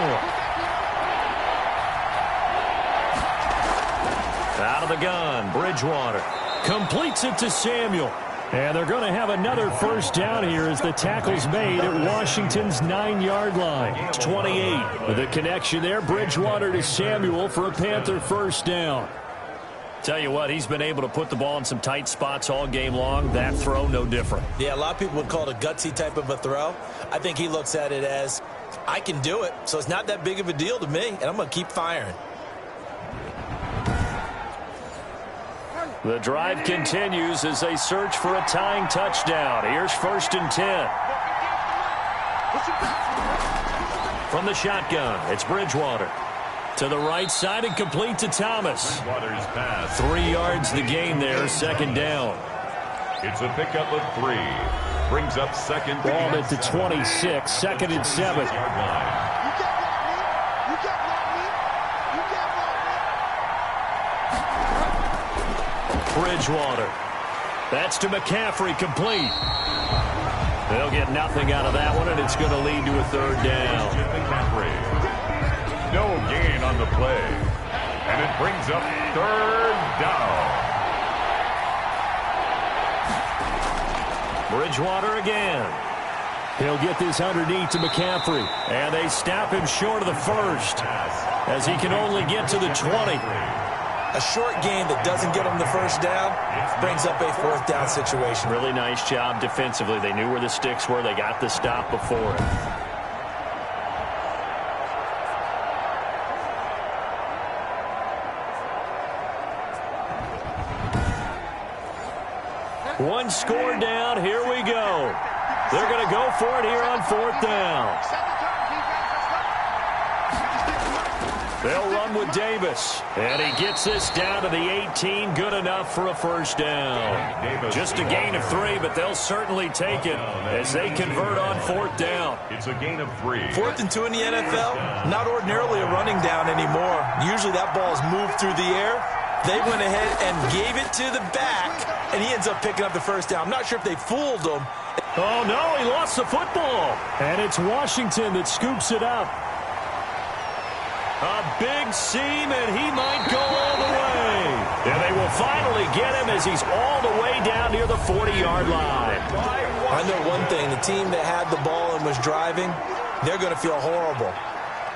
Out of the gun, Bridgewater. Completes it to Samuel. And they're going to have another 1st down here as the tackle's made at Washington's 9-yard line. It's 28. With a connection there, Bridgewater to Samuel for a Panther 1st down. Tell you what, he's been able to put the ball in some tight spots all game long. That throw, no different. Yeah, a lot of people would call it a gutsy type of a throw. I think he looks at it as, I can do it, so it's not that big of a deal to me, and I'm going to keep firing. The drive continues as they search for a tying touchdown. Here's 1st and 10. From the shotgun, it's Bridgewater. To the right side and complete to Thomas. Bridgewater's pass. 3 yards the gain there, 2nd down. It's a pickup of 3. Brings up 2nd. Ball at the 26, 2nd and 7. Bridgewater. That's to McCaffrey, complete. They'll get nothing out of that one, and it's going to lead to a 3rd down. McCaffrey. No gain on the play. And it brings up 3rd down. Bridgewater again. He'll get this underneath to McCaffrey. And they stop him short of the 1st as he can only get to the 20. A short gain that doesn't get him the 1st down brings up a 4th down situation. Really nice job defensively. They knew where the sticks were. They got the stop before it. One score down. Here we go. They're going to go for it here on 4th down. They'll run with Davis. And he gets this down to the 18. Good enough for a 1st down. Just a gain of 3, but they'll certainly take it as they convert on 4th down. It's a gain of 3. 4th and 2 in the NFL, not ordinarily a running down anymore. Usually that ball is moved through the air. They went ahead and gave it to the back, and he ends up picking up the 1st down. I'm not sure if they fooled him. Oh, no, he lost the football. And it's Washington that scoops it up. A big seam, and he might go all the way. And they will finally get him as he's all the way down near the 40-yard line. I know one thing. The team that had the ball and was driving, they're going to feel horrible.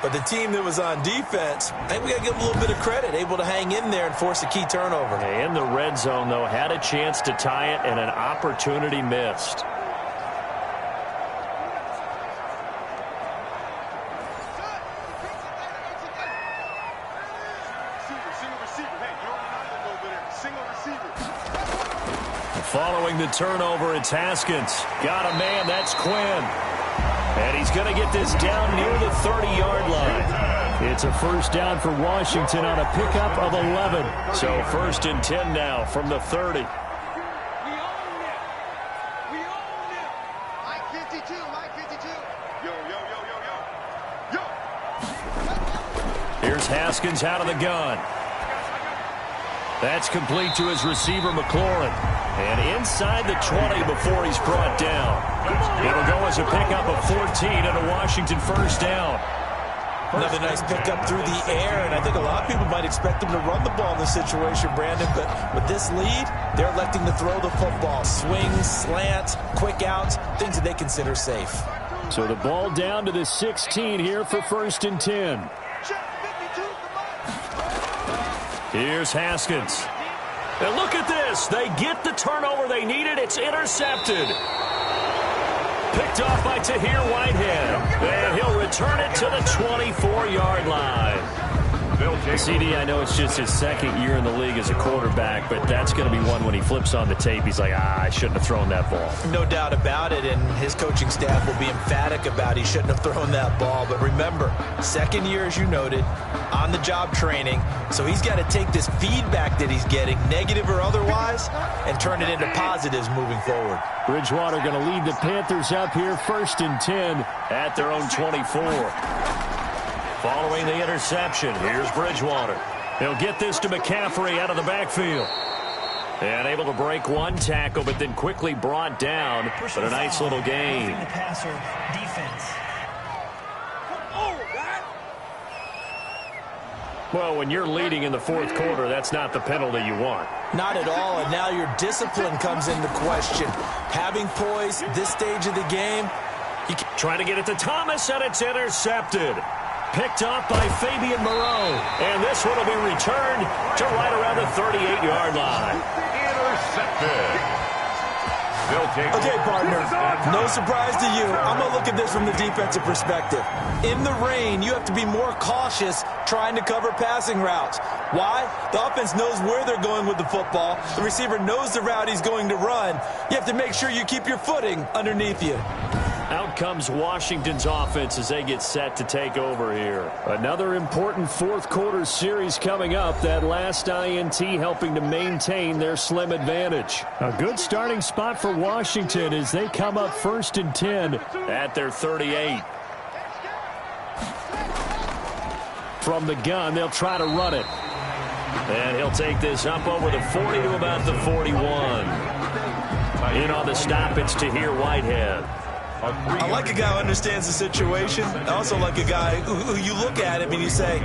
But the team that was on defense, I think we got to give them a little bit of credit, able to hang in there and force a key turnover. In the red zone, though, had a chance to tie it, and an opportunity missed. Following the turnover, it's Haskins. Got a man, that's Quinn. And he's going to get this down near the 30-yard line. It's a 1st down for Washington on a pickup of 11. So 1st and 10 now from the 30. We own it. We own it. Mike 52, Mike 52. Yo, yo, yo, yo, yo. Yo. Here's Haskins out of the gun. That's complete to his receiver, McLaurin. And inside the 20 before he's brought down. It'll go as a pickup of 14 and a Washington 1st down. Another nice pickup through the air, and I think a lot of people might expect them to run the ball in this situation, Brandon, but with this lead, they're electing to throw the football. Swings, slants, quick outs, things that they consider safe. So the ball down to the 16 here for 1st and 10. Here's Haskins. And look at this. They get the turnover they needed. It's intercepted. Picked off by Tahir Whitehead. And he'll return it to the 24-yard line. CD, I know it's just his 2nd year in the league as a quarterback, but that's going to be one when he flips on the tape. He's like, I shouldn't have thrown that ball. No doubt about it, and his coaching staff will be emphatic about he shouldn't have thrown that ball. But remember, 2nd year, as you noted, on-the-job training, so he's got to take this feedback that he's getting, negative or otherwise, and turn it into positives moving forward. Bridgewater going to lead the Panthers up here 1st and 10 at their own 24. Following the interception, here's Bridgewater. He'll get this to McCaffrey out of the backfield. And able to break one tackle, but then quickly brought down. But a nice little gain. The passer defense. Well, when you're leading in the 4th quarter, that's not the penalty you want. Not at all, and now your discipline comes into question. Having poise this stage of the game. Trying to get it to Thomas, and it's intercepted. Picked off by Fabian Moreau. And this one will be returned to right around the 38-yard line. Intercepted. Okay, partner, No surprise to you. I'm going to look at this from the defensive perspective. In the rain, you have to be more cautious trying to cover passing routes. Why? The offense knows where they're going with the football. The receiver knows the route he's going to run. You have to make sure you keep your footing underneath you. Out comes Washington's offense as they get set to take over here. Another important fourth quarter series coming up. That last INT helping to maintain their slim advantage. A good starting spot for Washington as they come up 1st and 10 at their 38. From the gun, they'll try to run it. And he'll take this up over the 40 to about the 41. In on the stop, it's Tahir Whitehead. I like a guy who understands the situation. I also like a guy who you look at him and you say,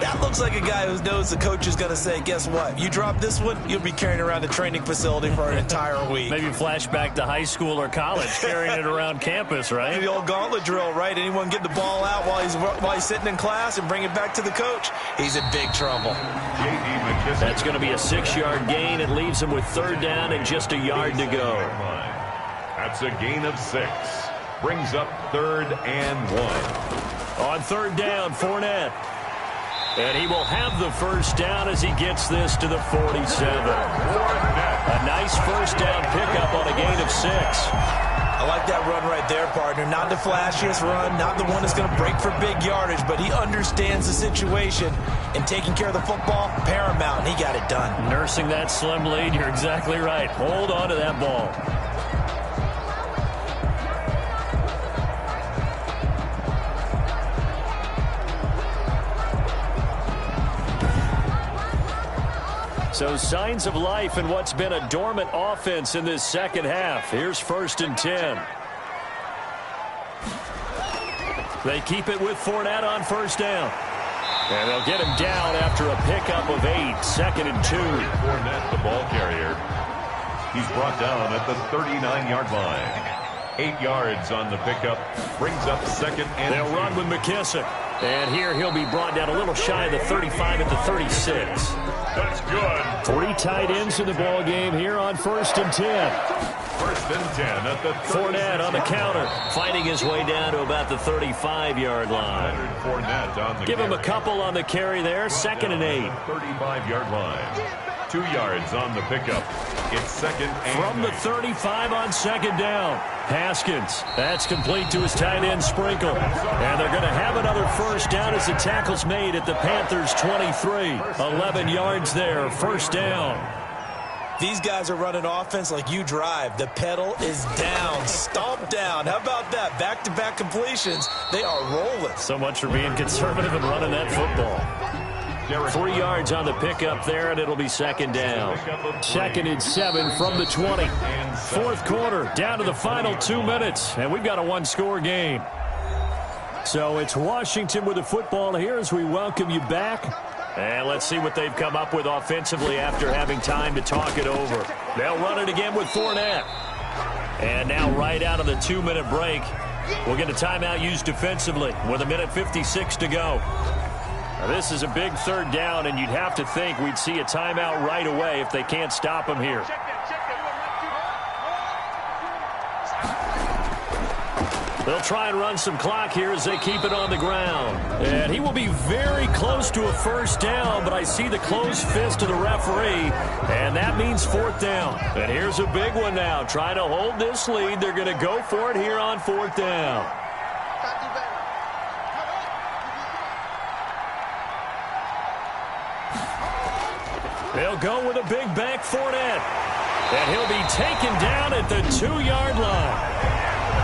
that looks like a guy who knows the coach is going to say, guess what? You drop this one, you'll be carrying around the training facility for an entire week. Maybe flashback to high school or college, carrying it around campus, right? The old gauntlet drill, right? Anyone get the ball out while he's sitting in class and bring it back to the coach? He's in big trouble. That's going to be a 6-yard gain. It leaves him with 3rd down and just a yard to go. That's a gain of 6. Brings up 3rd and 1. On 3rd down, Fournette. And he will have the first down as he gets this to the 47. A nice first down pickup on a gain of 6. I like that run right there, partner. Not the flashiest run, not the one that's going to break for big yardage, but he understands the situation, and taking care of the football, paramount, and he got it done. Nursing that slim lead, you're exactly right. Hold on to that ball. So signs of life in what's been a dormant offense in this second half. Here's 1st and 10. They keep it with Fournette on 1st down. And they'll get him down after a pickup of 8. 2nd and 2. Fournette, the ball carrier. He's brought down at the 39-yard line. 8 yards on the pickup. Brings up 2nd and 2. They'll run with McKissick. And here he'll be brought down a little shy of the 35 at the 36. That's good. 3 tight ends in the ball game here on 1st and 10. 1st and 10 at the 36. Fournette on the counter, fighting his way down to about the 35-yard line. Fournette on the Give him a couple on the carry there. 2nd and 8. 35-yard line. 2 yards on the pickup. It's 2nd and from the 35 on 2nd down. Haskins. That's complete to his tight end Sprinkle. And they're going to have another first down as the tackle's made at the Panthers 23. 11 yards there. First down. These guys are running offense like you drive. The pedal is down. Stomp down. How about that? Back-to-back completions. They are rolling. So much for being conservative and running that football. 3 yards on the pickup there, and it'll be 2nd down. 2nd and 7 from the 20. 4th quarter, down to the final 2 minutes, and we've got a 1-score game. So it's Washington with the football here as we welcome you back. And let's see what they've come up with offensively after having time to talk it over. They'll run it again with Fournette. And now right out of the 2-minute break, we'll get a timeout used defensively with 1:56 to go. Now, this is a big 3rd down, and you'd have to think we'd see a timeout right away if they can't stop him here. They'll try and run some clock here as they keep it on the ground. And he will be very close to a first down, but I see the closed fist of the referee, and that means 4th down. And here's a big one now. Trying to hold this lead. They're going to go for it here on 4th down. They'll go with a big bank Fournette. And he'll be taken down at the 2-yard line.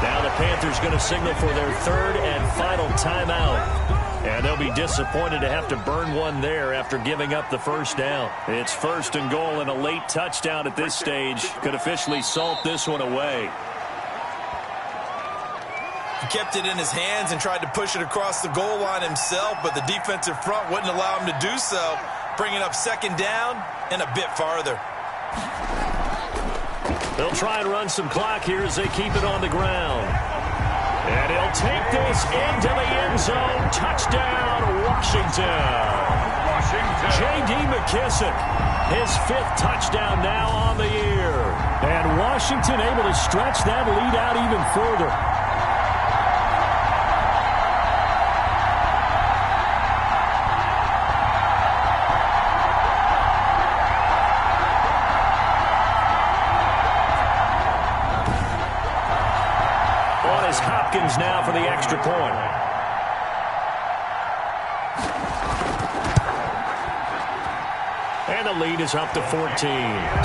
Now the Panthers going to signal for their 3rd and final timeout. And they'll be disappointed to have to burn one there after giving up the first down. It's 1st and goal, and a late touchdown at this stage could officially salt this one away. He kept it in his hands and tried to push it across the goal line himself, but the defensive front wouldn't allow him to do so, bringing up 2nd down and a bit farther. They'll try and run some clock here as they keep it on the ground. And he'll take this into the end zone. Touchdown, Washington. J.D. McKissick, his 5th touchdown now on the year. And Washington able to stretch that lead out even further. On is Hopkins now for the extra point. And the lead is up to 14.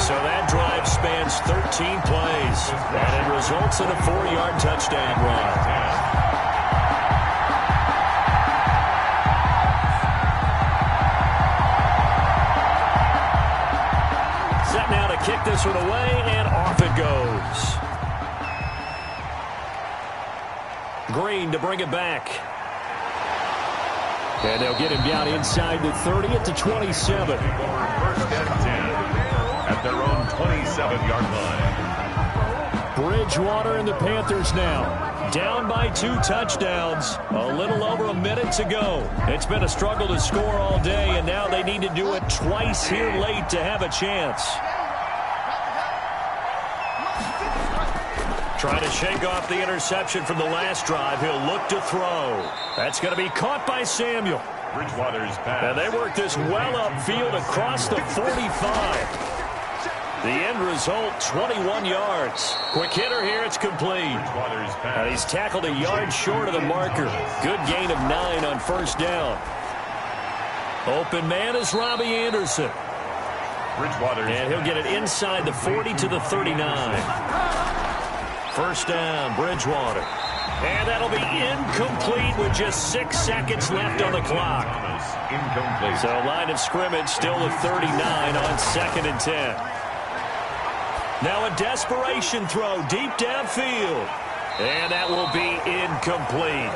So that drive spans 13 plays. And it results in a 4-yard touchdown run. Set now to kick this one away, and off it goes. Green to bring it back. And they'll get him down inside the 30 at the 27. First and 10 at their own 27-yard line. Bridgewater and the Panthers now. Down by 2 touchdowns. A little over a minute to go. It's been a struggle to score all day, and now they need to do it twice here late to have a chance. Trying to shake off the interception from the last drive. He'll look to throw. That's going to be caught by Samuel. Bridgewater's pass. And they work this well upfield across the 45. The end result, 21 yards. Quick hitter here, it's complete. Bridgewater's pass. And he's tackled a yard short of the marker. Good gain of 9 on first down. Open man is Robbie Anderson. Bridgewater's And he'll get it inside the 40 to the 39. First down, Bridgewater. And that'll be incomplete with just 6 seconds left on the clock. incomplete. So line of scrimmage still at 39 on 2nd and 10. Now a desperation throw deep downfield. And that will be incomplete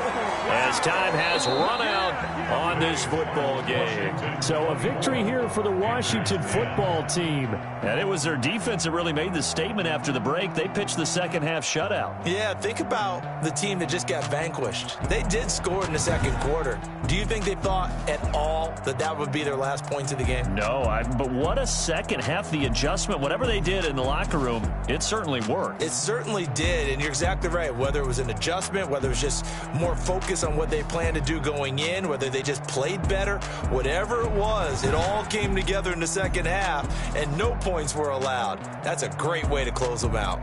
as time has run out on this football game. So a victory here for the Washington football team. And it was their defense that really made the statement after the break. They pitched the second half shutout. Yeah, think about the team that just got vanquished. They did score in the second quarter. Do you think they thought at all that that would be their last points of the game? No, but what a second half. The adjustment, whatever they did in the locker room, it certainly worked. It certainly did, and you're exactly right. Whether it was an adjustment, whether it was just more focus on what they planned to do going in, whether they just played better, whatever it was, it all came together in the second half, and no points were allowed. That's a great way to close them out.